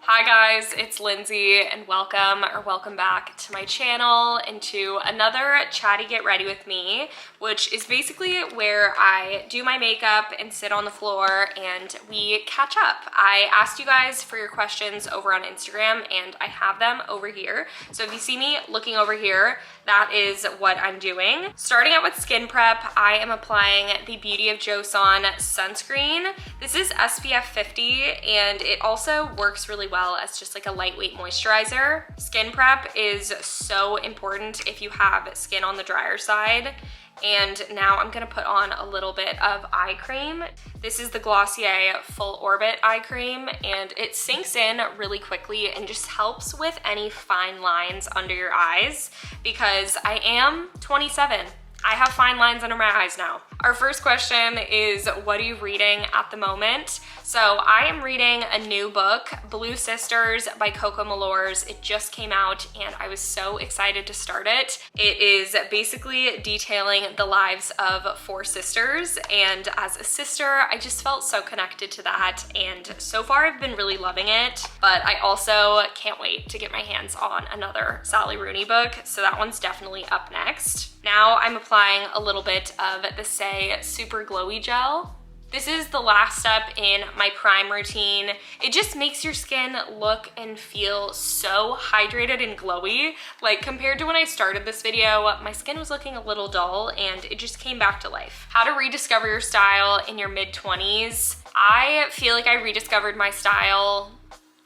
Hi guys, it's Lindsay and welcome back to my channel and to another Chatty Get Ready With Me, which is basically where I do my makeup and sit on the floor and we catch up. I asked you guys for your questions over on Instagram and I have them over here. So if you see me looking over here, that is what I'm doing. Starting out with skin prep, I am applying the Beauty of Joseon sunscreen. This is SPF 50 and it also works really well as just like a lightweight moisturizer. Skin prep is so important if you have skin on the drier side. And now I'm gonna put on a little bit of eye cream. This is the Glossier Full Orbit eye cream and it sinks in really quickly and just helps with any fine lines under your eyes because I am 27. I have fine lines under my eyes now. Our first question is, what are you reading at the moment? So I am reading a new book, Blue Sisters by Coco Malors. It just came out and I was so excited to start it. It is basically detailing the lives of four sisters, and as a sister, I just felt so connected to that, and so far I've been really loving it, but I also can't wait to get my hands on another Sally Rooney book, so that one's definitely up next. Now I'm applying a little bit of the Say Super Glowy Gel. This is the last step in my prime routine. It just makes your skin look and feel so hydrated and glowy. Like compared to when I started this video, my skin was looking a little dull and it just came back to life. How to rediscover your style in your mid-20s. I feel like I rediscovered my style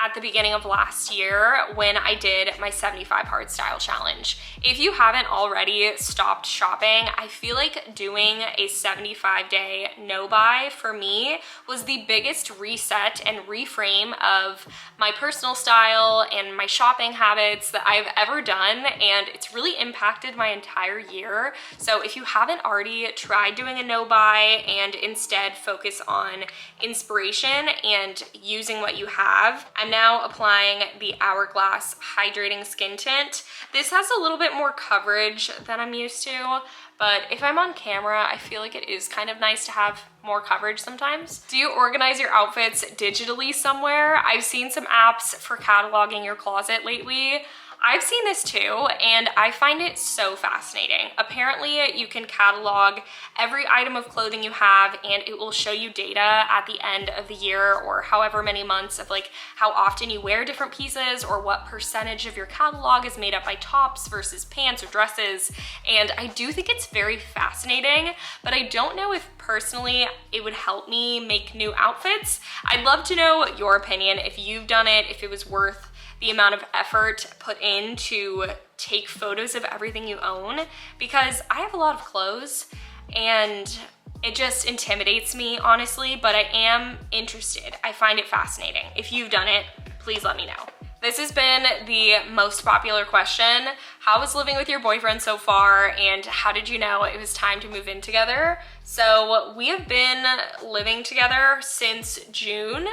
at the beginning of last year when I did my 75 Hard Style Challenge. If you haven't already stopped shopping, I feel like doing a 75-day no-buy for me was the biggest reset and reframe of my personal style and my shopping habits that I've ever done, and it's really impacted my entire year. So if you haven't already tried doing a no-buy and instead focus on inspiration and using what you have, I'm now applying the Hourglass Hydrating Skin Tint. This has a little bit more coverage than I'm used to, but if I'm on camera, I feel like it is kind of nice to have more coverage sometimes. Do you organize your outfits digitally somewhere? I've seen some apps for cataloging your closet lately. I've seen this too, and I find it so fascinating. Apparently, you can catalog every item of clothing you have, and it will show you data at the end of the year or however many months of like how often you wear different pieces or what percentage of your catalog is made up by tops versus pants or dresses. And I do think it's very fascinating, but I don't know if personally it would help me make new outfits. I'd love to know your opinion, if you've done it, if it was worth the amount of effort put in to take photos of everything you own, because I have a lot of clothes and it just intimidates me, honestly, but I am interested. I find it fascinating. If you've done it, please let me know. This has been the most popular question. How was living with your boyfriend so far, and how did you know it was time to move in together? So we have been living together since June,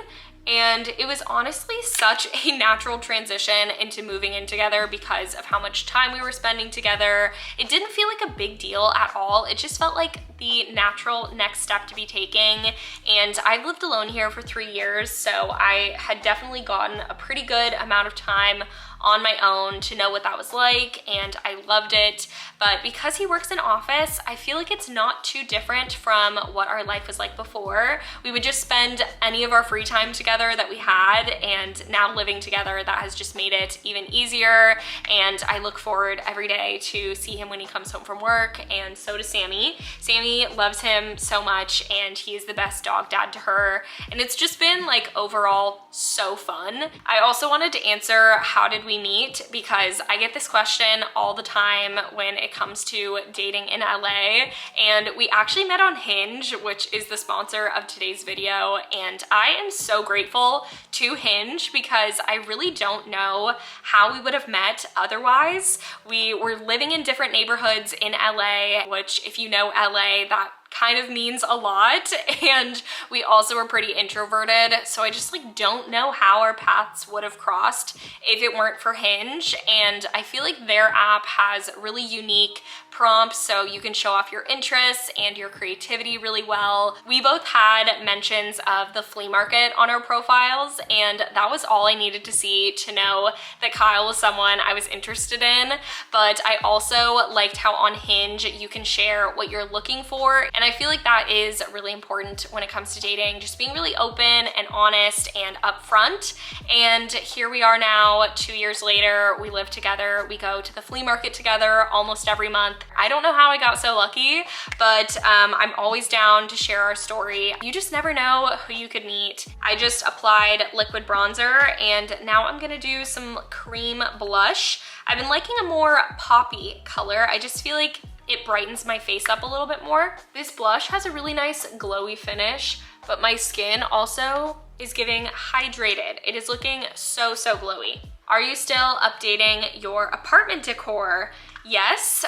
and it was honestly such a natural transition into moving in together because of how much time we were spending together. It didn't feel like a big deal at all. It just felt like the natural next step to be taking. And I've lived alone here for 3 years, so I had definitely gotten a pretty good amount of time on my own to know what that was like, and I loved it. But because he works in office, I feel like it's not too different from what our life was like before. We would just spend any of our free time together that we had, and now living together, that has just made it even easier. And I look forward every day to see him when he comes home from work, and so does Sammy. Sammy loves him so much, and he is the best dog dad to her. And it's just been like overall so fun. I also wanted to answer, how did we meet? Because I get this question all the time when it comes to dating in LA, and we actually met on Hinge, which is the sponsor of today's video, and I am so grateful to Hinge because I really don't know how we would have met otherwise. We were living in different neighborhoods in LA, which if you know LA, that kind of means a lot, and we also are pretty introverted, so I just like don't know how our paths would have crossed if it weren't for Hinge. And I feel like their app has really unique prompts so you can show off your interests and your creativity really well. We both had mentions of the flea market on our profiles, and that was all I needed to see to know that Kyle was someone I was interested in. But I also liked how on Hinge you can share what you're looking for, and I feel like that is really important when it comes to dating, just being really open and honest and upfront. And here we are now, 2 years later. We live together, we go to the flea market together almost every month. I don't know how I got so lucky, but I'm always down to share our story. You just never know who you could meet. I just applied liquid bronzer, and now I'm gonna do some cream blush. I've been liking a more poppy color. I just feel like it brightens my face up a little bit more. This blush has a really nice glowy finish, but my skin also is giving hydrated. It is looking so glowy. Are you still updating your apartment decor? Yes,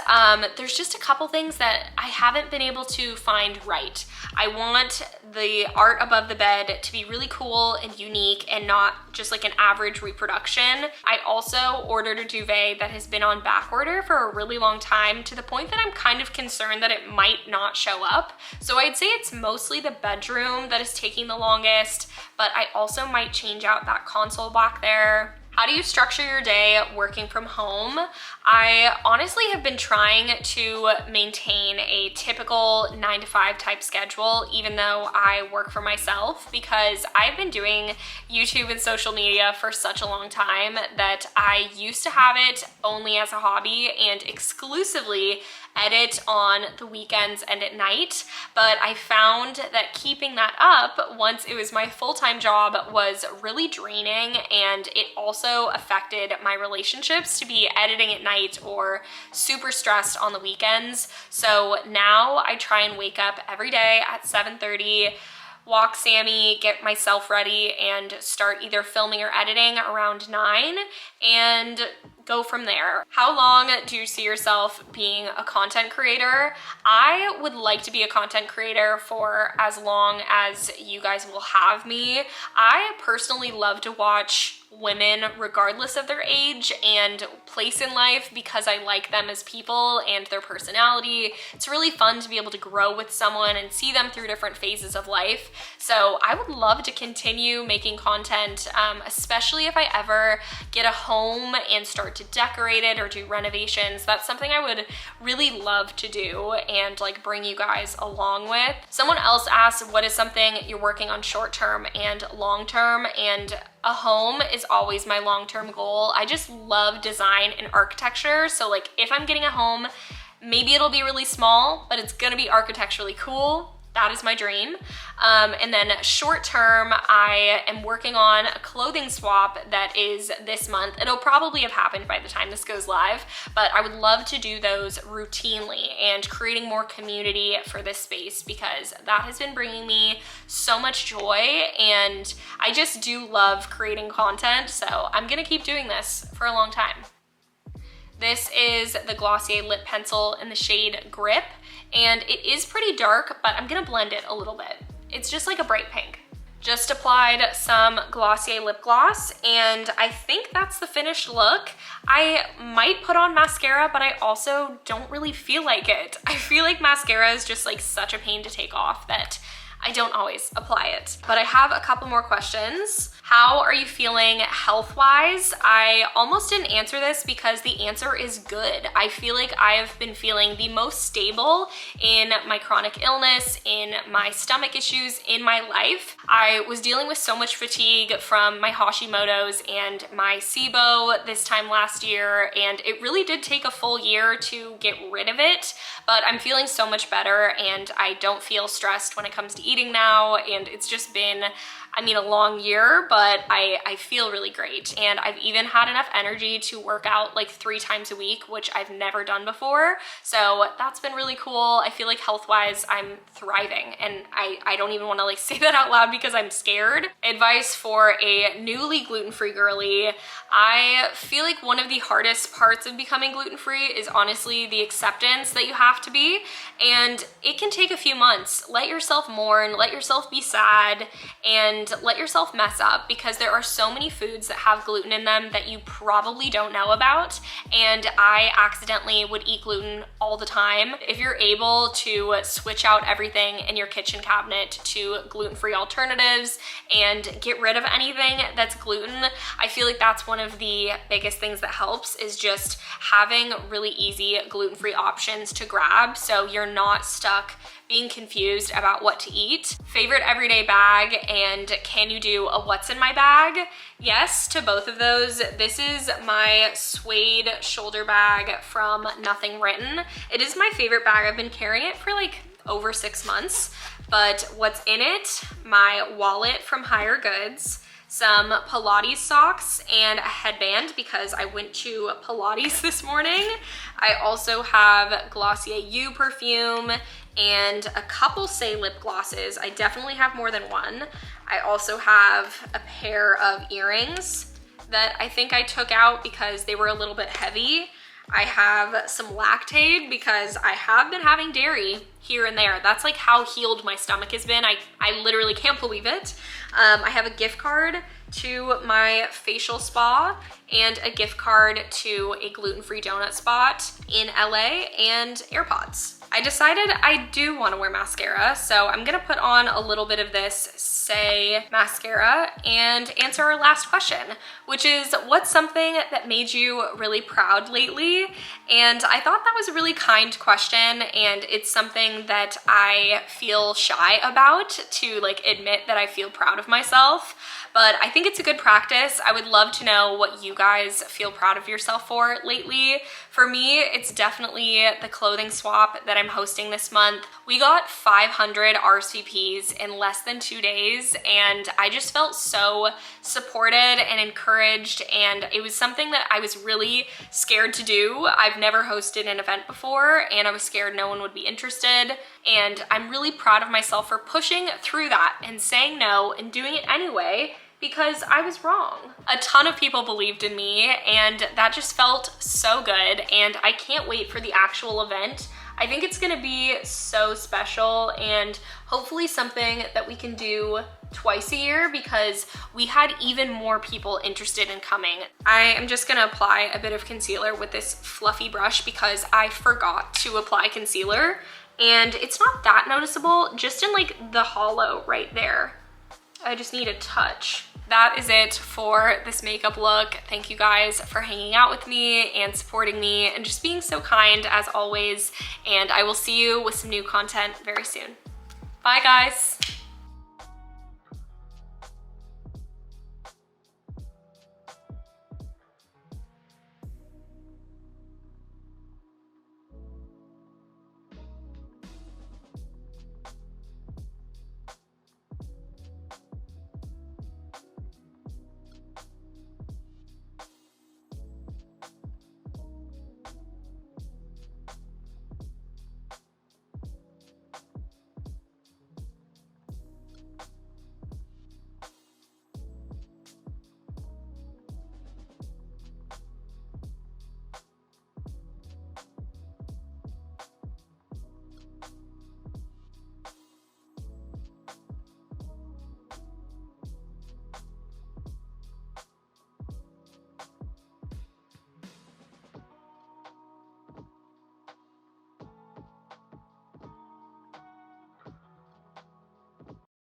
there's just a couple things that I haven't been able to find right. I want the art above the bed to be really cool and unique and not just like an average reproduction. I also ordered a duvet that has been on back order for a really long time, to the point that I'm kind of concerned that it might not show up. So I'd say it's mostly the bedroom that is taking the longest, but I also might change out that console back there. How do you structure your day working from home? I honestly have been trying to maintain a typical 9 to 5 type schedule, even though I work for myself, because I've been doing YouTube and social media for such a long time that I used to have it only as a hobby and exclusively edit on the weekends and at night. But I found that keeping that up once it was my full-time job was really draining, and it also affected my relationships to be editing at night or super stressed on the weekends. So now I try and wake up every day at 7:30, walk Sammy, get myself ready, and start either filming or editing around 9, and go from there. How long do you see yourself being a content creator? I would like to be a content creator for as long as you guys will have me. I personally love to watch women regardless of their age and place in life because I like them as people and their personality. It's really fun to be able to grow with someone and see them through different phases of life. So I would love to continue making content, especially if I ever get a home and start to decorate it or do renovations. That's something I would really love to do and like bring you guys along with. Someone else asked, what is something you're working on short term and long term? And a home is always my long-term goal. I just love design and architecture. So like if I'm getting a home, maybe it'll be really small, but it's gonna be architecturally cool. That is my dream. And then short term, I am working on a clothing swap that is this month. It'll probably have happened by the time this goes live, but I would love to do those routinely and creating more community for this space, because that has been bringing me so much joy, and I just do love creating content. So I'm gonna keep doing this for a long time. This is the Glossier lip pencil in the shade Grip, and it is pretty dark, but I'm gonna blend it a little bit. It's just like a bright pink. Just applied some Glossier lip gloss, and I think that's the finished look. I might put on mascara, but I also don't really feel like it. I feel like mascara is just like such a pain to take off that I don't always apply it. But I have a couple more questions. How are you feeling health-wise? I almost didn't answer this because the answer is good. I feel like I've been feeling the most stable in my chronic illness, in my stomach issues, in my life. I was dealing with so much fatigue from my Hashimoto's and my SIBO this time last year, and it really did take a full year to get rid of it, but I'm feeling so much better, and I don't feel stressed when it comes to eating now, and it's just been, I mean, a long year, but I feel really great. And I've even had enough energy to work out like 3 times a week, which I've never done before. So that's been really cool. I feel like health-wise, I'm thriving, and I don't even want to like say that out loud because I'm scared. Advice for a newly gluten-free girly: I feel like one of the hardest parts of becoming gluten-free is honestly the acceptance that you have to be, and it can take a few months. Let yourself mourn, let yourself be sad, and let yourself mess up, because there are so many foods that have gluten in them that you probably don't know about, and I accidentally would eat gluten all the time. If you're able to switch out everything in your kitchen cabinet to gluten-free alternatives and get rid of anything that's gluten, I feel like that's one of the biggest things that helps, is just having really easy gluten-free options to grab so you're not stuck being confused about what to eat. Favorite everyday bag and can you do a what's in my bag? Yes to both of those. This is my suede shoulder bag from Nothing Written. It is my favorite bag. I've been carrying it for like over 6 months, but what's in it? My wallet from Higher Goods, some Pilates socks, and a headband because I went to Pilates this morning. I also have Glossier You perfume and a couple Say lip glosses. I definitely have more than one. I also have a pair of earrings that I think I took out because they were a little bit heavy. I have some Lactaid because I have been having dairy here and there. That's like how healed my stomach has been. I literally can't believe it. I have a gift card to my facial spa and a gift card to a gluten-free donut spot in LA, and AirPods. I decided I do want to wear mascara, so I'm gonna put on a little bit of this Say mascara and answer our last question, which is, what's something that made you really proud lately? And I thought that was a really kind question, and it's something that I feel shy about to like admit that I feel proud of myself, but I think it's a good practice. I would love to know what you guys feel proud of yourself for lately. For me, it's definitely the clothing swap that I'm hosting this month. We got 500 RSVPs in less than 2 days, and I just felt so supported and encouraged, and it was something that I was really scared to do. I've never hosted an event before, and I was scared no one would be interested, and I'm really proud of myself for pushing through that and saying no and doing it anyway, because I was wrong. A ton of people believed in me, and that just felt so good, and I can't wait for the actual event. I think it's gonna be so special, and hopefully something that we can do twice a year, because we had even more people interested in coming. I am just gonna apply a bit of concealer with this fluffy brush because I forgot to apply concealer, and it's not that noticeable, just in like the hollow right there. I just need a touch. That is it for this makeup look. Thank you guys for hanging out with me and supporting me and just being so kind as always. And I will see you with some new content very soon. Bye guys.